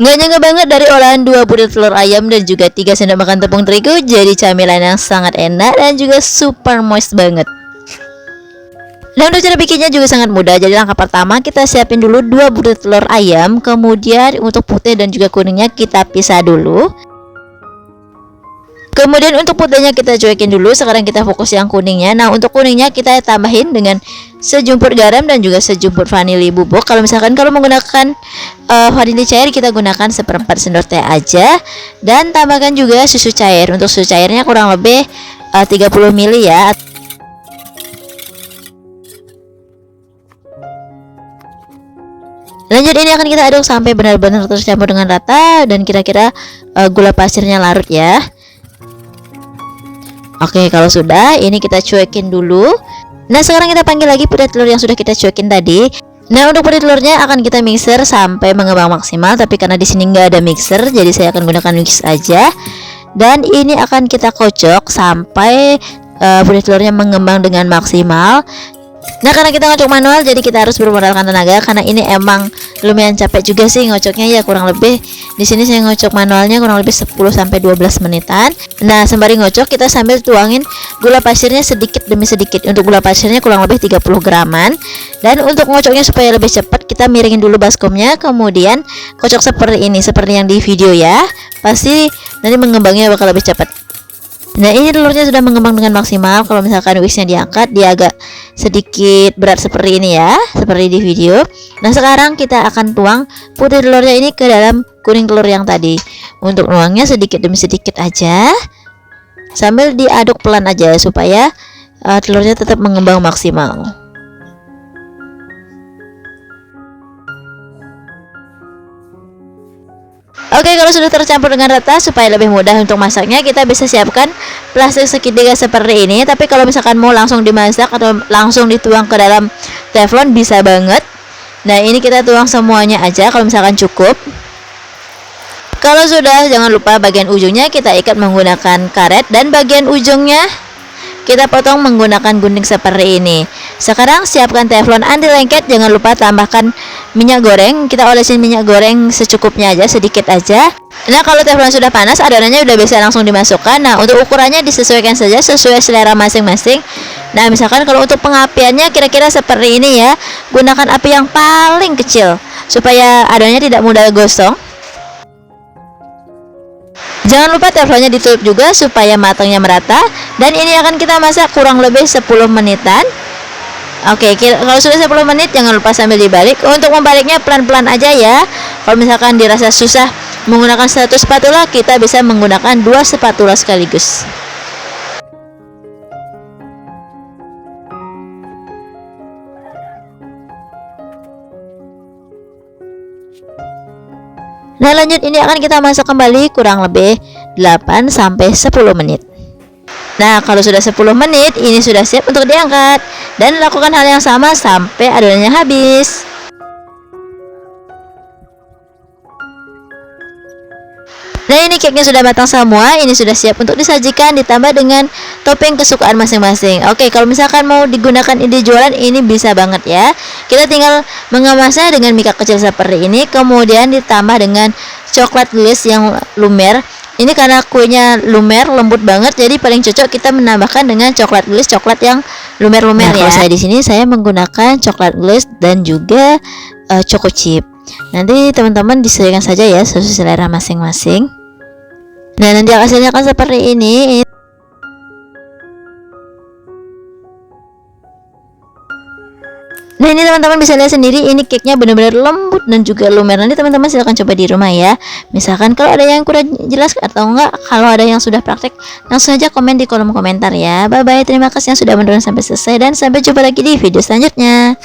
Nggak nyangka banget dari olahan 2 butir telur ayam dan juga 3 sendok makan tepung terigu jadi camilan yang sangat enak dan juga super moist banget. Nah, untuk cara bikinnya juga sangat mudah. Jadi langkah pertama kita siapin dulu 2 butir telur ayam, kemudian untuk putih dan juga kuningnya kita pisah dulu. Kemudian untuk putihnya kita cuekin dulu. Sekarang kita fokus yang kuningnya. Nah, untuk kuningnya kita tambahin dengan sejumput garam dan juga sejumput vanili bubuk. Kalau misalkan kalau menggunakan vanili cair, kita gunakan 1/4 sendok teh aja. Dan tambahkan juga susu cair. Untuk susu cairnya kurang lebih 30 ml ya. Lanjut, ini akan kita aduk sampai benar-benar tercampur dengan rata dan kira-kira gula pasirnya larut ya. Oke, kalau sudah, ini kita cuekin dulu. Nah, sekarang kita panggil lagi putih telur yang sudah kita cuekin tadi. Nah, untuk putih telurnya akan kita mixer sampai mengembang maksimal. Tapi karena di sini nggak ada mixer, jadi saya akan gunakan mix aja. Dan ini akan kita kocok sampai putih telurnya mengembang dengan maksimal. Nah, karena kita ngocok manual, jadi kita harus bermodalkan tenaga. Karena ini emang lumayan capek juga sih ngocoknya ya, kurang lebih di sini saya ngocok manualnya kurang lebih 10-12 menitan. Nah, sembari ngocok kita sambil tuangin gula pasirnya sedikit demi sedikit. Untuk gula pasirnya kurang lebih 30 graman. Dan untuk ngocoknya supaya lebih cepat, kita miringin dulu baskomnya, kemudian kocok seperti ini, seperti yang di video ya. Pasti nanti mengembangnya bakal lebih cepat. Nah, ini telurnya sudah mengembang dengan maksimal. Kalau misalkan wixnya diangkat, dia agak sedikit berat seperti ini ya, seperti di video. Nah, sekarang kita akan tuang putih telurnya ini ke dalam kuning telur yang tadi. Untuk nuangnya sedikit demi sedikit aja, sambil diaduk pelan aja supaya telurnya tetap mengembang maksimal. Oke, kalau sudah tercampur dengan rata, supaya lebih mudah untuk masaknya, kita bisa siapkan plastik segitiga seperti ini. Tapi kalau misalkan mau langsung dimasak atau langsung dituang ke dalam teflon, bisa banget. Nah, ini kita tuang semuanya aja kalau misalkan cukup. Kalau sudah, jangan lupa bagian ujungnya kita ikat menggunakan karet, dan bagian ujungnya kita potong menggunakan gunting seperti ini. Sekarang siapkan teflon anti lengket. Jangan lupa tambahkan minyak goreng. Kita olesin minyak goreng secukupnya aja, sedikit aja. Nah, kalau teflon sudah panas, adonannya udah bisa langsung dimasukkan. Nah, untuk ukurannya disesuaikan saja sesuai selera masing-masing. Nah, misalkan kalau untuk pengapiannya kira-kira seperti ini ya. Gunakan api yang paling kecil supaya adonannya tidak mudah gosong. Jangan lupa teflonnya ditutup juga supaya matangnya merata. Dan ini akan kita masak kurang lebih 10 menitan. Oke, kalau sudah 10 menit jangan lupa sambil dibalik. Untuk membaliknya pelan-pelan aja ya. Kalau misalkan dirasa susah menggunakan 1 spatula, kita bisa menggunakan 2 spatula sekaligus. Nah, lanjut, ini akan kita masak kembali kurang lebih 8-10 menit. Nah, kalau sudah 10 menit, ini sudah siap untuk diangkat. Dan lakukan hal yang sama sampai adonannya habis. Nah, ini cake-nya sudah matang semua. Ini sudah siap untuk disajikan, ditambah dengan topping kesukaan masing-masing. Oke, kalau misalkan mau digunakan ide jualan, ini bisa banget ya. Kita tinggal mengemasnya dengan mika kecil seperti ini, kemudian ditambah dengan coklat glaze yang lumer. Ini karena kuenya lumer, lembut banget, jadi paling cocok kita menambahkan dengan coklat glaze, coklat yang lumer-lumer ya. Kalau saya di sini saya menggunakan coklat glaze dan juga choco chip. Nanti teman-teman disesuaikan saja ya sesuai selera masing-masing. Nah, nanti hasilnya akan seperti ini. Nah, ini teman-teman bisa lihat sendiri, ini cake-nya benar-benar lembut dan juga lumer. Nanti teman-teman silahkan coba di rumah ya. Misalkan kalau ada yang kurang jelas atau enggak, kalau ada yang sudah praktek, langsung aja komen di kolom komentar ya. Bye bye, terima kasih yang sudah menonton sampai selesai dan sampai jumpa lagi di video selanjutnya.